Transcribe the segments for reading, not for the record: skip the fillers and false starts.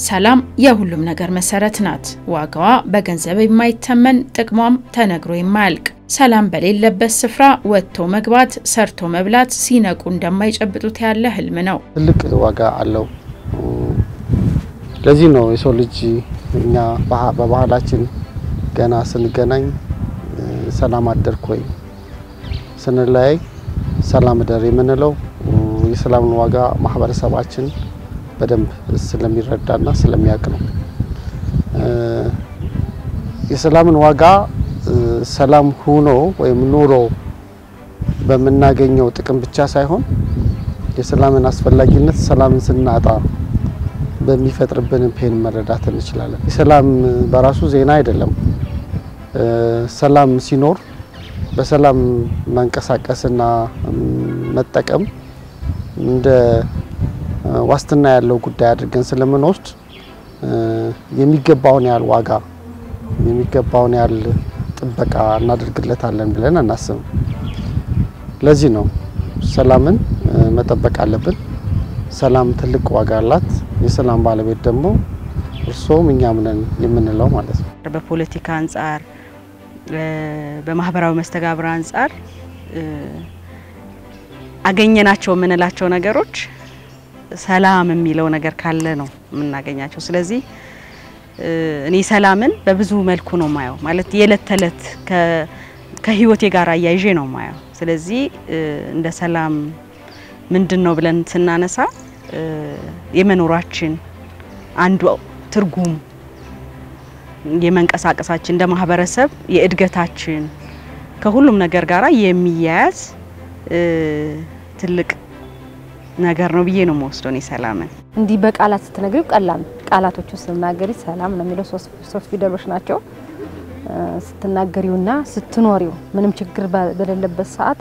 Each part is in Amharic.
ሰላም የሁሉም ነገር መሰረት ናት። ዋጋዋ በገንዘብ የማይተመን ጥቅሟም ተነግሮ የማያልቅ። ሰላም በሌለበት ስፍራ ወጥቶ መግባት ሰርቶ መብላት ሲነቁ እንደማይጨብጡት ያለ ህልም ነው። ትልቅ ዋጋ አለው። ለዚህ ነው የሰው ልጅ እኛ በባህላችን ገና ስንገናኝ ሰላም አደርኩኝ ስንለያይ ሰላም ደር የምንለው የሰላምን ዋጋ ማህበረሰባችን በደንብ ስለሚረዳና ስለሚያውቅ ነው። የሰላምን ዋጋ ሰላም ሆኖ ወይም ኑሮ በመናገኘው ጥቅም ብቻ ሳይሆን የሰላምን አስፈላጊነት ሰላምን ስናጣ በሚፈጥርብን ፔን መረዳት እንችላለን። ሰላም በራሱ ዜና አይደለም። ሰላም ሲኖር በሰላም መንቀሳቀስና መጠቀም እንደ ዋስትና ያለው ጉዳይ አድርገን ስለምንወስድ የሚገባውን ያህል ዋጋ የሚገባውን ያህል ጥበቃ እናደርግለታለን ብለን እናስብ። ለዚህ ነው ሰላምን መጠበቅ አለብን። ሰላም ትልቅ ዋጋ አላት። የሰላም ባለቤት ደግሞ እርሶም እኛም ነን የምንለው ማለት ነው። በፖለቲካ አንፃር በማህበራዊ መስተጋብር አንፃር አገኘናቸው ምንላቸው ነገሮች ሰላም የሚለው ነገር ካለ ነው የምናገኛቸው። ስለዚህ እኔ ሰላምን በብዙ መልኩ ነው ማየው። ማለት የዕለት ተዕለት ከህይወቴ ጋር አያይዤ ነው ማየው። ስለዚህ እንደ ሰላም ምንድነው ብለን ስናነሳ የመኖራችን አንዱ ትርጉም የመንቀሳቀሳችን እንደ ማህበረሰብ የእድገታችን ከሁሉም ነገር ጋር የሚያያዝ ትልቅ ነገር ነው ብዬ ነው የምወስደው እኔ ሰላምን። እንዲህ በቃላት ስትነግሪው ቀላል ቃላቶቹ ስትናገሪ ሰላም ነው የሚለው ሶስት ፊደሎች ናቸው። ስትናገሪውና ስትኖሪው ምንም ችግር በሌለበት ሰዓት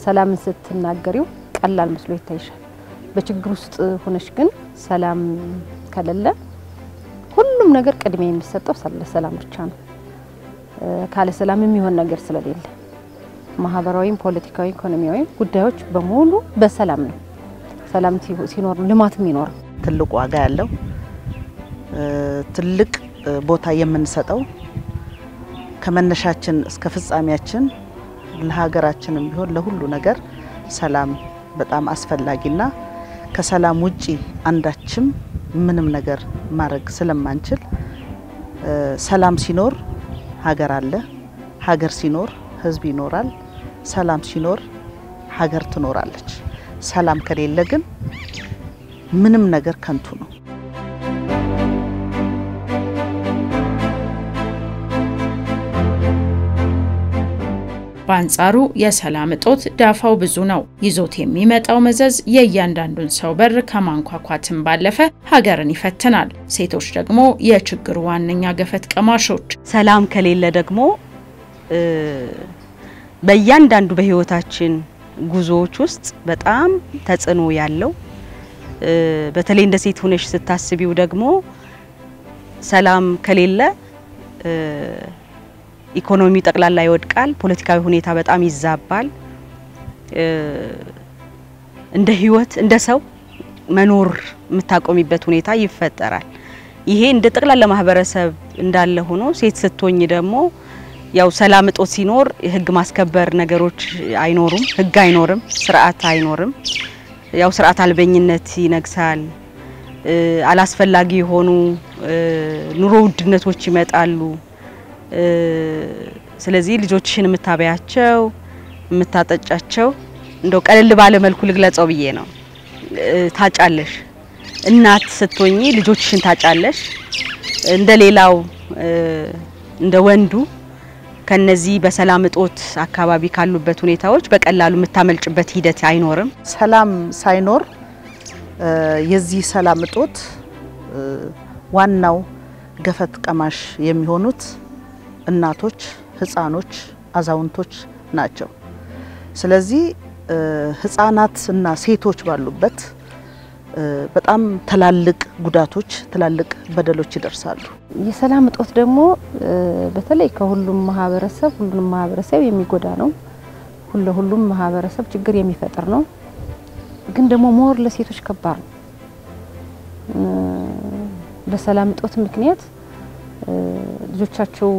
ሰላምን ስትናገሪው ቀላል መስሎ ይታይሻል። በችግር ውስጥ ሆነሽ ግን ሰላም ከሌለ ሁሉም ነገር ቅድሚያ የሚሰጠው ሰላም ብቻ ነው። ካለ ሰላም የሚሆን ነገር ስለሌለ ማህበራዊ፣ ፖለቲካዊ፣ ኢኮኖሚያዊ ጉዳዮች በሙሉ በሰላም ነው። ሰላም ሲኖር ልማትም ይኖር። ትልቅ ዋጋ ያለው ትልቅ ቦታ የምንሰጠው ከመነሻችን እስከ ፍጻሜያችን ለሀገራችንም ቢሆን ለሁሉ ነገር ሰላም በጣም አስፈላጊና ከሰላም ውጪ አንዳችም ምንም ነገር ማድረግ ስለማንችል ሰላም ሲኖር ሀገር አለ፣ ሀገር ሲኖር ህዝብ ይኖራል፣ ሰላም ሲኖር ሀገር ትኖራለች። ሰላም ከሌለ ግን ምንም ነገር ከንቱ ነው። በአንጻሩ የሰላም እጦት ዳፋው ብዙ ነው። ይዞት የሚመጣው መዘዝ የእያንዳንዱን ሰው በር ከማንኳኳትም ባለፈ ሀገርን ይፈትናል። ሴቶች ደግሞ የችግሩ ዋነኛ ገፈት ቀማሾች። ሰላም ከሌለ ደግሞ በእያንዳንዱ በህይወታችን ጉዞዎች ውስጥ በጣም ተጽዕኖ ያለው በተለይ እንደ ሴት ሆነሽ ስታስቢው ደግሞ ሰላም ከሌለ ኢኮኖሚ ጠቅላላ ይወድቃል፣ ፖለቲካዊ ሁኔታ በጣም ይዛባል። እንደ ህይወት እንደ ሰው መኖር የምታቆሚበት ሁኔታ ይፈጠራል። ይሄ እንደ ጠቅላላ ማህበረሰብ እንዳለ ሆኖ ሴት ስትሆኝ ደግሞ ያው ሰላም እጦት ሲኖር ህግ ማስከበር ነገሮች አይኖሩም፣ ህግ አይኖርም፣ ስርዓት አይኖርም። ያው ስርዓት አልበኝነት ይነግሳል። አላስፈላጊ የሆኑ ኑሮ ውድነቶች ይመጣሉ። ስለዚህ ልጆችሽን የምታበያቸው የምታጠጫቸው እንደው ቀለል ባለ መልኩ ልግለጸው ብዬ ነው። ታጫለሽ፣ እናት ስትሆኚ ልጆችሽን ታጫለሽ። እንደሌላው እንደ ወንዱ ከነዚህ በሰላም እጦት አካባቢ ካሉበት ሁኔታዎች በቀላሉ የምታመልጭበት ሂደት አይኖርም። ሰላም ሳይኖር የዚህ ሰላም እጦት ዋናው ገፈት ቀማሽ የሚሆኑት እናቶች፣ ህፃኖች፣ አዛውንቶች ናቸው። ስለዚህ ህፃናትና ሴቶች ባሉበት በጣም ተላልቅ ጉዳቶች ተላልቅ በደሎች ይደርሳሉ። የሰላም እጦት ደግሞ በተለይ ከሁሉም ማህበረሰብ የሚጎዳ ነው። ሁሉም ማህበረሰብ ችግር የሚፈጥር ነው። ግን ደግሞ ሞር ለሴቶች ከባድ ነው። በሰላም እጦት ምክንያት ልጆቻቸው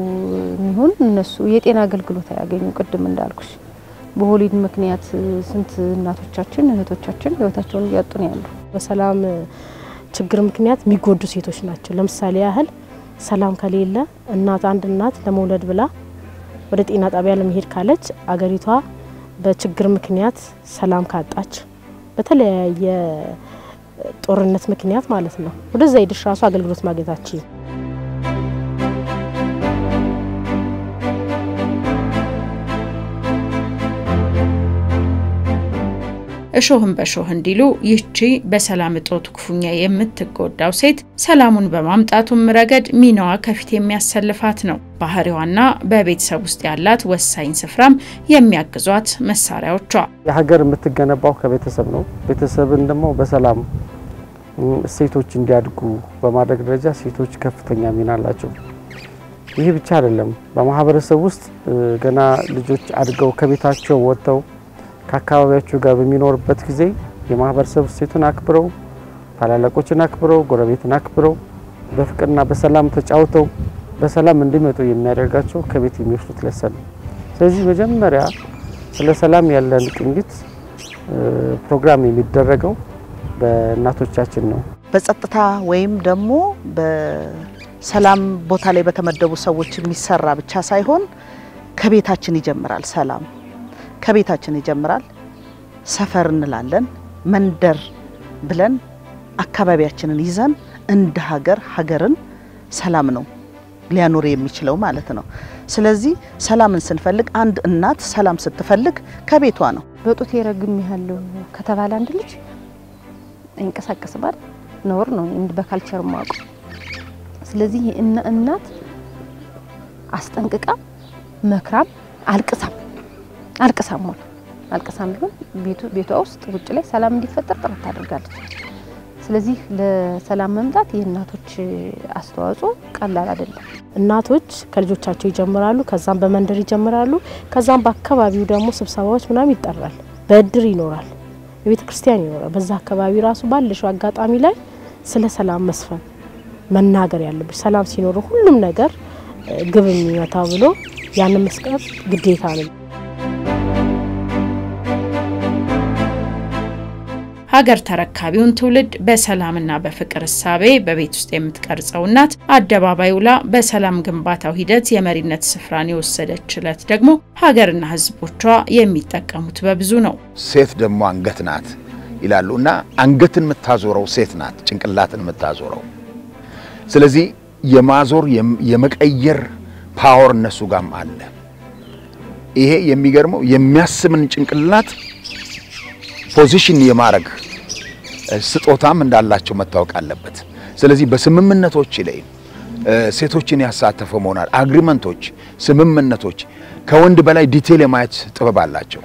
የሚሆን እነሱ የጤና አገልግሎት ያገኙ ቅድም እንዳልኩሽ በወሊድ ምክንያት ስንት እናቶቻችን እህቶቻችን ህይወታቸውን ያጡ ነው ያሉ በሰላም ችግር ምክንያት የሚጎዱ ሴቶች ናቸው ለምሳሌ ያህል ሰላም ከሌለ አንድ እናት ለመውለድ ብላ ወደ ጤና ጣቢያ ለመሄድ ካለች አገሪቷ በችግር ምክንያት ሰላም ካጣች በተለያየ ጦርነት ምክንያት ማለት ነው ወደዛ ሄደሽ ራሱ አገልግሎት ማግኘታችን እሾህን በሾህ እንዲሉ ይህቺ በሰላም እጦት ክፉኛ የምትጎዳው ሴት ሰላሙን በማምጣቱም ረገድ ሚናዋ ከፊት የሚያሰልፋት ነው። ባህሪዋና በቤተሰብ ውስጥ ያላት ወሳኝ ስፍራም የሚያግዟት መሳሪያዎቿ የሀገር የምትገነባው ከቤተሰብ ነው። ቤተሰብን ደግሞ በሰላም ሴቶች እንዲያድጉ በማድረግ ደረጃ ሴቶች ከፍተኛ ሚና አላቸው። ይሄ ብቻ አይደለም። በማህበረሰብ ውስጥ ገና ልጆች አድገው ከቤታቸው ወጥተው ከአካባቢያቸው ጋር በሚኖርበት ጊዜ የማህበረሰብ ሴቱን አክብረው ታላላቆችን አክብረው ጎረቤትን አክብረው በፍቅርና በሰላም ተጫውተው በሰላም እንዲመጡ የሚያደርጋቸው ከቤት የሚወስዱት ለሰን። ስለዚህ መጀመሪያ ስለ ሰላም ያለን ቅኝት ፕሮግራም የሚደረገው በእናቶቻችን ነው። በጸጥታ ወይም ደግሞ በሰላም ቦታ ላይ በተመደቡ ሰዎች የሚሰራ ብቻ ሳይሆን ከቤታችን ይጀምራል። ሰላም ከቤታችን ይጀምራል። ሰፈር እንላለን መንደር ብለን አካባቢያችንን ይዘን እንደ ሀገርን ሰላም ነው ሊያኖር የሚችለው ማለት ነው። ስለዚህ ሰላምን ስንፈልግ አንድ እናት ሰላም ስትፈልግ ከቤቷ ነው። በጡት የረግም ያለው ከተባለ አንድ ልጅ እንቀሳቀስባል ኖር ነው እንደ በካልቸር ማቁ። ስለዚህ እናት አስጠንቅቃ መክራም አልቅሳም ቢሆን ቤቷ ውስጥ ውጭ ላይ ሰላም እንዲፈጠር ጥረት ታደርጋለች። ስለዚህ ለሰላም መምጣት የእናቶች አስተዋጽኦ ቀላል አይደለም። እናቶች ከልጆቻቸው ይጀምራሉ ከዛም በመንደር ይጀምራሉ ከዛም በአካባቢው ደግሞ ስብሰባዎች ምናም ይጠራል በእድር ይኖራል በቤተ ክርስቲያን ይኖራል። በዛ አካባቢ ራሱ ባለሽው አጋጣሚ ላይ ስለ ሰላም መስፈን መናገር ያለብሽ ሰላም ሲኖር ሁሉም ነገር ግብ የሚመታው ብሎ ያንን መስቀል ግዴታ ነው። ሀገር ተረካቢውን ትውልድ በሰላምና በፍቅር እሳቤ በቤት ውስጥ የምትቀርጸው እናት አደባባይ ውላ በሰላም ግንባታው ሂደት የመሪነት ስፍራን የወሰደችለት ደግሞ ሀገርና ህዝቦቿ የሚጠቀሙት በብዙ ነው። ሴት ደግሞ አንገት ናት ይላሉና አንገትን የምታዞረው ሴት ናት ጭንቅላትን የምታዞረው። ስለዚህ የማዞር የመቀየር ፓወር እነሱ ጋርም አለ። ይሄ የሚገርመው የሚያስምን ጭንቅላት ፖዚሽን የማረግ ስጦታም እንዳላቸው መታወቅ አለበት። ስለዚህ በስምምነቶች ላይ ሴቶችን ያሳተፈ መሆናል አግሪመንቶች ስምምነቶች ከወንድ በላይ ዲቴል የማየት ጥበብ አላቸው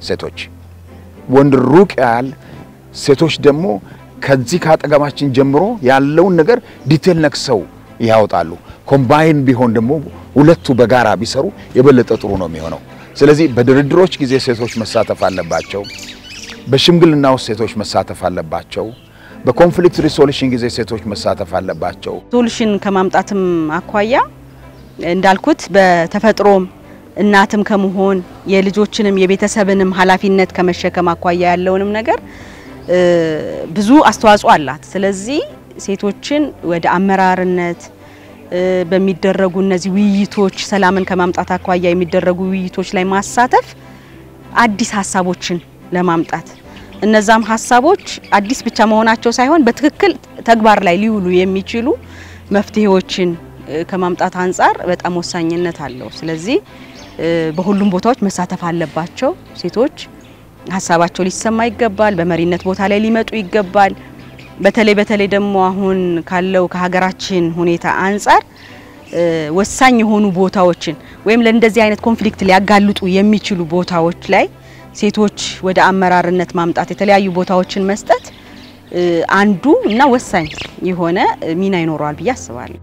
ሴቶች። ወንድ ሩቅ ያል ሴቶች ደግሞ ከዚህ ካጠገባችን ጀምሮ ያለውን ነገር ዲቴል ነክሰው ያወጣሉ። ኮምባይን ቢሆን ደግሞ ሁለቱ በጋራ ቢሰሩ የበለጠ ጥሩ ነው የሚሆነው። ስለዚህ በድርድሮች ጊዜ ሴቶች መሳተፍ አለባቸው። በሽምግልናው ሴቶች መሳተፍ አለባቸው። በኮንፍሊክት ሪዞሉሽን ጊዜ ሴቶች መሳተፍ አለባቸው። ሶሉሽን ከማምጣትም አኳያ እንዳልኩት በተፈጥሮም እናትም ከመሆን የልጆችንም የቤተሰብንም ኃላፊነት ከመሸከም አኳያ ያለውንም ነገር ብዙ አስተዋጽኦ አላት። ስለዚህ ሴቶችን ወደ አመራርነት በሚደረጉ እነዚህ ውይይቶች ሰላምን ከማምጣት አኳያ የሚደረጉ ውይይቶች ላይ ማሳተፍ አዲስ ሐሳቦችን ለማምጣት እነዛም ሐሳቦች አዲስ ብቻ መሆናቸው ሳይሆን በትክክል ተግባር ላይ ሊውሉ የሚችሉ መፍትሄዎችን ከማምጣት አንፃር በጣም ወሳኝነት አለው። ስለዚህ በሁሉም ቦታዎች መሳተፍ አለባቸው ሴቶች። ሐሳባቸው ሊሰማ ይገባል። በመሪነት ቦታ ላይ ሊመጡ ይገባል። በተለይ ደግሞ አሁን ካለው ከሀገራችን ሁኔታ አንፃር ወሳኝ የሆኑ ቦታዎችን ወይም ለእንደዚህ አይነት ኮንፍሊክት ሊያጋልጡ የሚችሉ ቦታዎች ላይ ሴቶች ወደ አመራርነት ማምጣት የተለያዩ ቦታዎችን መስጠት አንዱ እና ወሳኝ የሆነ ሚና ይኖራል ብዬ አስባለሁ።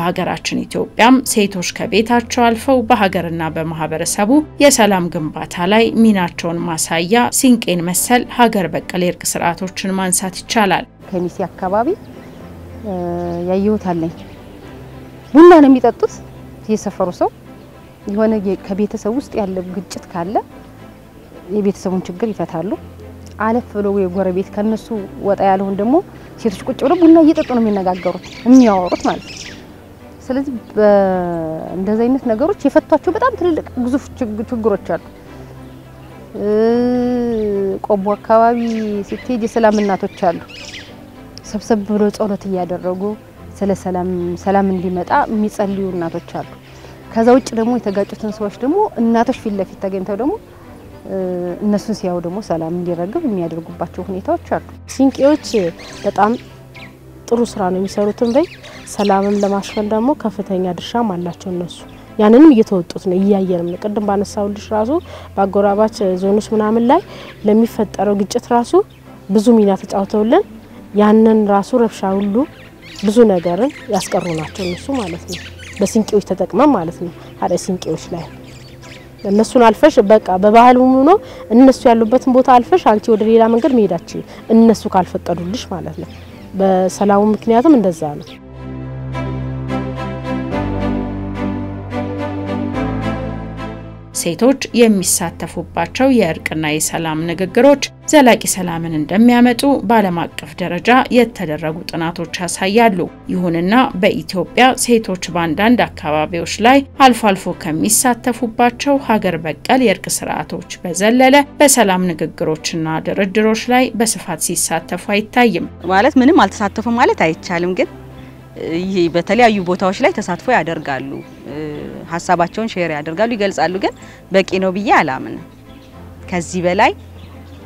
በሀገራችን ኢትዮጵያም ሴቶች ከቤታቸው አልፈው በሀገርና በማህበረሰቡ የሰላም ግንባታ ላይ ሚናቸውን ማሳያ ሲንቄን መሰል ሀገር በቀል የእርቅ ስርዓቶችን ማንሳት ይቻላል። ከሚሴ አካባቢ ያየሁት አለኝ። ቡና ነው የሚጠጡት የሰፈሩ ሰው የሆነ ከቤተሰብ ውስጥ ያለ ግጭት ካለ የቤተሰቡን ችግር ይፈታሉ። አለፍ ብለው የጎረቤት ከነሱ ወጣ ያለውን ደግሞ ሴቶች ቁጭ ብለው ቡና እየጠጡ ነው የሚነጋገሩት የሚያወሩት ማለት ነው። ስለዚህ እንደዚህ አይነት ነገሮች የፈቷቸው በጣም ትልልቅ ግዙፍ ችግሮች አሉ። ቆቦ አካባቢ ሲቴጅ የሰላም እናቶች አሉ። ሰብሰብ ብለው ጸሎት እያደረጉ ስለ ሰላም እንዲመጣ የሚጸልዩ እናቶች አሉ። ከዛ ውጭ ደግሞ የተጋጩትን ሰዎች ደግሞ እናቶች ፊት ለፊት ተገኝተው ደግሞ እነሱን ሲያዩ ደግሞ ሰላም እንዲረግብ የሚያደርጉባቸው ሁኔታዎች አሉ። ሲንቄዎች በጣም ጥሩ ስራ ነው የሚሰሩትን ሰላምም ለማስፈን ደግሞ ከፍተኛ ድርሻም አላቸው እነሱ። ያንንም እየተወጡት ነው እያየንም ነው። ቀደም ባነሳውልሽ ራሱ ባጎራባች ዞኖች ምናምን ላይ ለሚፈጠረው ግጭት ራሱ ብዙ ሚና ተጫውተውልን ያንን ራሱ ረብሻ ሁሉ ብዙ ነገርን ያስቀሩ ናቸው እነሱ ማለት ነው። በሲንቄዎች ተጠቅመን ማለት ነው። አረ ሲንቄዎች ላይ እነሱን አልፈሽ በቃ በባህሉም ነው እነሱ ያሉበትን ቦታ አልፈሽ አንቺ ወደ ሌላ መንገድ መሄዳችሁ እነሱ ካልፈቀዱልሽ ማለት ነው። በሰላሙ ምክንያቱም እንደዛ ነው። ሴቶች የሚሳተፉባቸው የእርቅና የሰላም ንግግሮች ዘላቂ ሰላምን እንደሚያመጡ በዓለም አቀፍ ደረጃ የተደረጉ ጥናቶች ያሳያሉ። ይሁንና በኢትዮጵያ ሴቶች በአንዳንድ አካባቢዎች ላይ አልፎ አልፎ ከሚሳተፉባቸው ሀገር በቀል የእርቅ ስርዓቶች በዘለለ በሰላም ንግግሮችና ድርድሮች ላይ በስፋት ሲሳተፉ አይታይም። ማለት ምንም አልተሳተፉ ማለት አይቻልም፣ ግን ይሄ በተለያዩ ቦታዎች ላይ ተሳትፎ ያደርጋሉ፣ ሐሳባቸውን ሼር ያደርጋሉ፣ ይገልጻሉ። ግን በቂ ነው ብዬ አላምንም። ከዚህ በላይ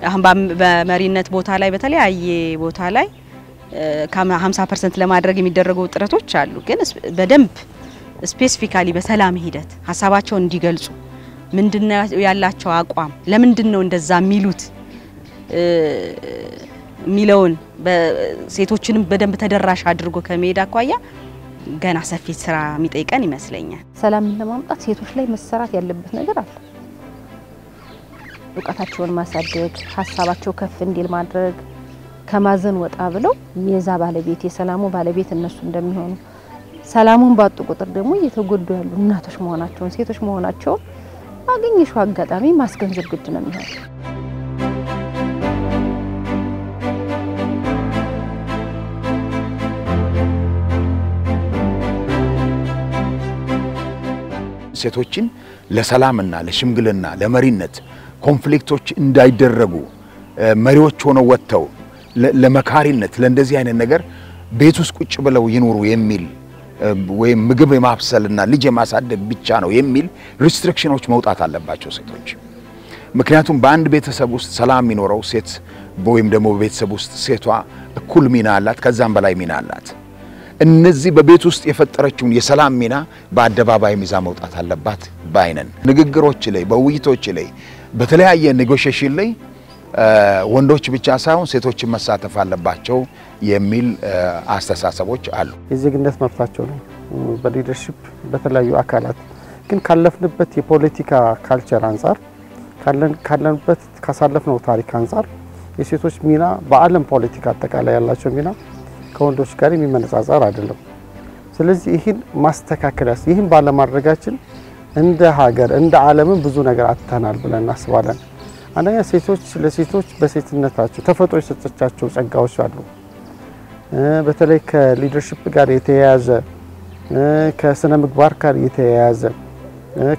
አሁን በመሪነት ቦታ ላይ በተለያየ ቦታ ላይ ከ50% ለማድረግ የሚደረጉ ጥረቶች አሉ። ግን በደንብ ስፔሲፊካሊ በሰላም ሂደት ሐሳባቸውን እንዲገልጹ ምንድነው ያላቸው አቋም፣ ለምንድነው እንደዛ የሚሉት ሚለውን በሴቶችንም በደንብ ተደራሽ አድርጎ ከመሄድ አኳያ ገና ሰፊ ስራ የሚጠይቀን ይመስለኛል። ሰላምን ለማምጣት ሴቶች ላይ መሰራት ያለበት ነገር አለ። እውቀታቸውን ማሳደግ፣ ሐሳባቸው ከፍ እንዲል ማድረግ፣ ከማዘን ወጣ ብለው የዛ ባለቤት የሰላሙ ባለቤት እነሱ እንደሚሆኑ ሰላሙን ባጡ ቁጥር ደግሞ እየተጎዱ ያሉ እናቶች መሆናቸውን ሴቶች መሆናቸውን አገኘሽው አጋጣሚ ማስገንዘብ ግድ ነው የሚሆነው። ሴቶችን ለሰላምና ለሽምግልና ለመሪነት ኮንፍሊክቶች እንዳይደረጉ መሪዎች ሆነው ወጥተው ለመካሪነት ለእንደዚህ አይነት ነገር ቤት ውስጥ ቁጭ ብለው ይኖሩ የሚል ወይም ምግብ የማብሰልና ልጅ የማሳደግ ብቻ ነው የሚል ሪስትሪክሽኖች መውጣት አለባቸው ሴቶች። ምክንያቱም በአንድ ቤተሰብ ውስጥ ሰላም የሚኖረው ሴት ወይም ደግሞ በቤተሰብ ውስጥ ሴቷ እኩል ሚና አላት፣ ከዛም በላይ ሚና አላት። እነዚህ በቤት ውስጥ የፈጠረችውን የሰላም ሚና በአደባባይ ሚዛ መውጣት አለባት ባይነን። ንግግሮች ላይ በውይይቶች ላይ በተለያየ ኔጎሺዬሽን ላይ ወንዶች ብቻ ሳይሆን ሴቶችን መሳተፍ አለባቸው የሚል አስተሳሰቦች አሉ። የዜግነት መብታቸው ነው በሊደርሺፕ በተለያዩ አካላት ግን ካለፍንበት የፖለቲካ ካልቸር አንፃር ካለንበት ካሳለፍነው ታሪክ አንፃር የሴቶች ሚና በዓለም ፖለቲካ አጠቃላይ ያላቸው ሚና ከወንዶች ጋር የሚመነጻጸር አይደለም። ስለዚህ ይህን ማስተካከላስ ይህን ባለማድረጋችን እንደ ሀገር እንደ ዓለምን ብዙ ነገር አጥተናል ብለን እናስባለን። አንደኛ ሴቶች ለሴቶች በሴትነታቸው ተፈጥሮ የሰጠቻቸው ጸጋዎች አሉ። በተለይ ከሊደርሺፕ ጋር የተያያዘ ከስነ ምግባር ጋር የተያያዘ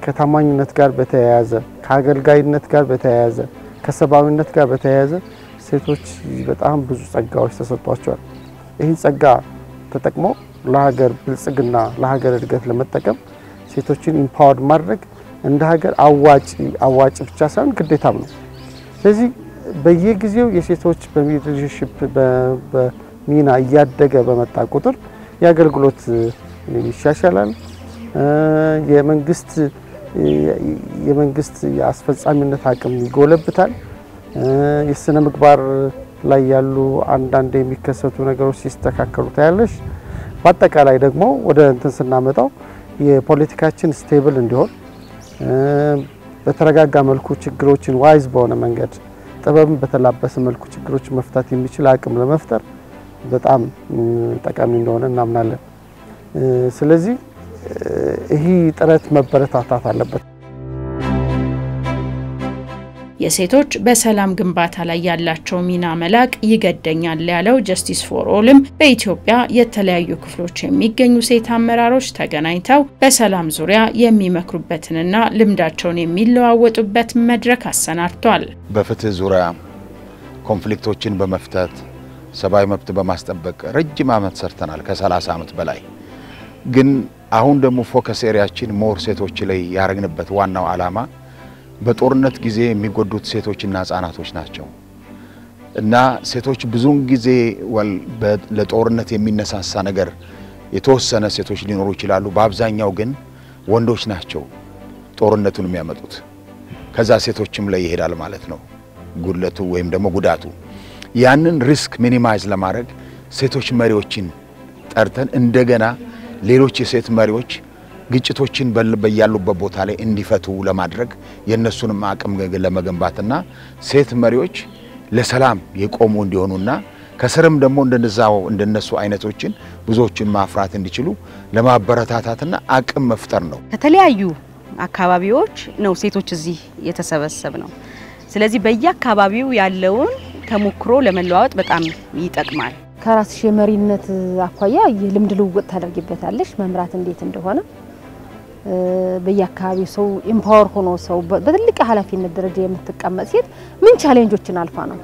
ከታማኝነት ጋር በተያያዘ ከአገልጋይነት ጋር በተያያዘ ከሰባዊነት ጋር በተያያዘ ሴቶች በጣም ብዙ ጸጋዎች ተሰጥቷቸዋል። ይህን ጸጋ ተጠቅሞ ለሀገር ብልጽግና ለሀገር እድገት ለመጠቀም ሴቶችን ኢምፓወር ማድረግ እንደ ሀገር አዋጭ ብቻ ሳይሆን ግዴታም ነው። ስለዚህ በየጊዜው የሴቶች በሊደርሺፕ በሚና እያደገ በመጣ ቁጥር የአገልግሎት ይሻሻላል። የመንግስት የአስፈጻሚነት አቅም ይጎለብታል። የስነ ምግባር ላይ ያሉ አንዳንድ የሚከሰቱ ነገሮች ሲስተካከሉ ታያለሽ። በአጠቃላይ ደግሞ ወደ እንትን ስናመጣው የፖለቲካችን ስቴብል እንዲሆን በተረጋጋ መልኩ ችግሮችን ዋይዝ በሆነ መንገድ ጥበብን በተላበሰ መልኩ ችግሮችን መፍታት የሚችል አቅም ለመፍጠር በጣም ጠቃሚ እንደሆነ እናምናለን። ስለዚህ ይሄ ጥረት መበረታታት አለበት። የሴቶች በሰላም ግንባታ ላይ ያላቸው ሚና መላቅ ይገደኛል ያለው ጀስቲስ ፎር ኦልም በኢትዮጵያ የተለያዩ ክፍሎች የሚገኙ ሴት አመራሮች ተገናኝተው በሰላም ዙሪያ የሚመክሩበትንና ልምዳቸውን የሚለዋወጡበት መድረክ አሰናድቷል። በፍትህ ዙሪያ ኮንፍሊክቶችን በመፍታት ሰብአዊ መብት በማስጠበቅ ረጅም ዓመት ሰርተናል፣ ከ30 ዓመት በላይ። ግን አሁን ደግሞ ፎከስ ኤሪያችን ሞር ሴቶች ላይ ያረግንበት ዋናው ዓላማ በጦርነት ጊዜ የሚጎዱት ሴቶችና ህፃናቶች ናቸው እና ሴቶች ብዙን ጊዜ ለጦርነት የሚነሳሳ ነገር የተወሰነ ሴቶች ሊኖሩ ይችላሉ። በአብዛኛው ግን ወንዶች ናቸው ጦርነቱን የሚያመጡት። ከዛ ሴቶችም ላይ ይሄዳል ማለት ነው ጉድለቱ ወይም ደግሞ ጉዳቱ። ያንን ሪስክ ሚኒማይዝ ለማድረግ ሴቶች መሪዎችን ጠርተን እንደገና ሌሎች የሴት መሪዎች ግጭቶችን በያሉበት ቦታ ላይ እንዲፈቱ ለማድረግ የነሱንም አቅም ለመገንባትና ሴት መሪዎች ለሰላም የቆሙ እንዲሆኑና ከስርም ደግሞ እንደነሱ አይነቶችን ብዙዎችን ማፍራት እንዲችሉ ለማበረታታትና አቅም መፍጠር ነው። ከተለያዩ አካባቢዎች ነው ሴቶች እዚህ የተሰበሰብ ነው። ስለዚህ በየአካባቢው ያለውን ተሞክሮ ለመለዋወጥ በጣም ይጠቅማል። ከራስሽ የመሪነት አኳያ የልምድ ልውውጥ ታደርጊበታለሽ መምራት እንዴት እንደሆነ በየአካባቢው ሰው ኢምፓወር ሆኖ ሰው በትልቅ ኃላፊነት ደረጃ የምትቀመጥ ሴት ምን ቻሌንጆችን አልፋ ነው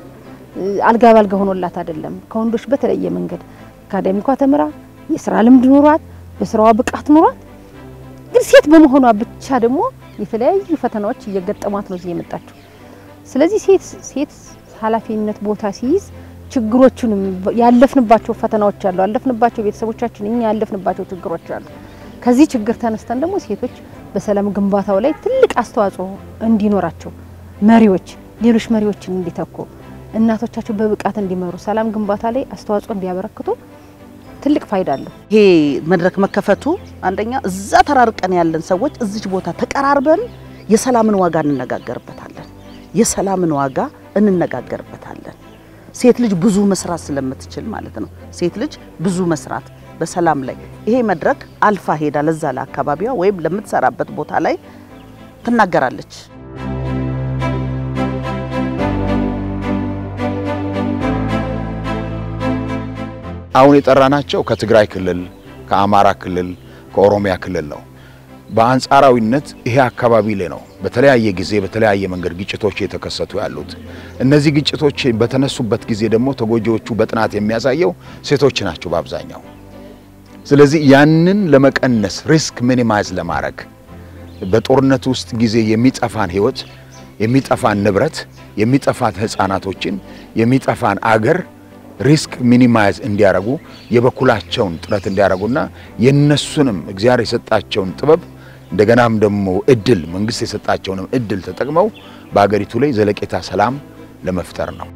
አልጋ ባልጋ ሆኖላት አይደለም። ከወንዶች በተለየ መንገድ አካዳሚኳ ተምራ የሥራ ልምድ ኖሯት በስራዋ ብቃት ኖሯት ግን ሴት በመሆኗ ብቻ ደግሞ የተለያዩ ፈተናዎች እየገጠሟት ነው የመጣችው። ስለዚህ ሴት ኃላፊነት ቦታ ሲይዝ ችግሮቹንም ያለፍንባቸው ፈተናዎች አሉ፣ ያለፍንባቸው ቤተሰቦቻችን እኛ ያለፍንባቸው ችግሮች አሉ። ከዚህ ችግር ተነስተን ደግሞ ሴቶች በሰላም ግንባታው ላይ ትልቅ አስተዋጽኦ እንዲኖራቸው መሪዎች ሌሎች መሪዎችን እንዲተኩ እናቶቻቸው በብቃት እንዲመሩ ሰላም ግንባታ ላይ አስተዋጽኦ እንዲያበረክቱ ትልቅ ፋይዳ አለው። ይሄ መድረክ መከፈቱ አንደኛ እዛ ተራርቀን ያለን ሰዎች እዚች ቦታ ተቀራርበን የሰላምን ዋጋ እንነጋገርበታለን። የሰላምን ዋጋ እንነጋገርበታለን። ሴት ልጅ ብዙ መስራት ስለምትችል ማለት ነው። ሴት ልጅ ብዙ መስራት በሰላም ላይ ይሄ መድረክ አልፋ ሄዳ ለዛ ለአካባቢዋ ወይም ለምትሰራበት ቦታ ላይ ትናገራለች። አሁን የጠራናቸው ከትግራይ ክልል፣ ከአማራ ክልል፣ ከኦሮሚያ ክልል ነው። በአንጻራዊነት ይሄ አካባቢ ላይ ነው በተለያየ ጊዜ በተለያየ መንገድ ግጭቶች የተከሰቱ ያሉት። እነዚህ ግጭቶች በተነሱበት ጊዜ ደግሞ ተጎጂዎቹ በጥናት የሚያሳየው ሴቶች ናቸው በአብዛኛው። ስለዚህ ያንን ለመቀነስ ሪስክ ሚኒማይዝ ለማድረግ በጦርነት ውስጥ ጊዜ የሚጠፋን ህይወት፣ የሚጠፋን ንብረት፣ የሚጠፋን ህፃናቶችን፣ የሚጠፋን አገር ሪስክ ሚኒማይዝ እንዲያረጉ የበኩላቸውን ጥረት እንዲያረጉና የነሱንም እግዚአብሔር የሰጣቸውን ጥበብ እንደገናም ደግሞ እድል መንግስት የሰጣቸውንም እድል ተጠቅመው በአገሪቱ ላይ ዘለቄታ ሰላም ለመፍጠር ነው።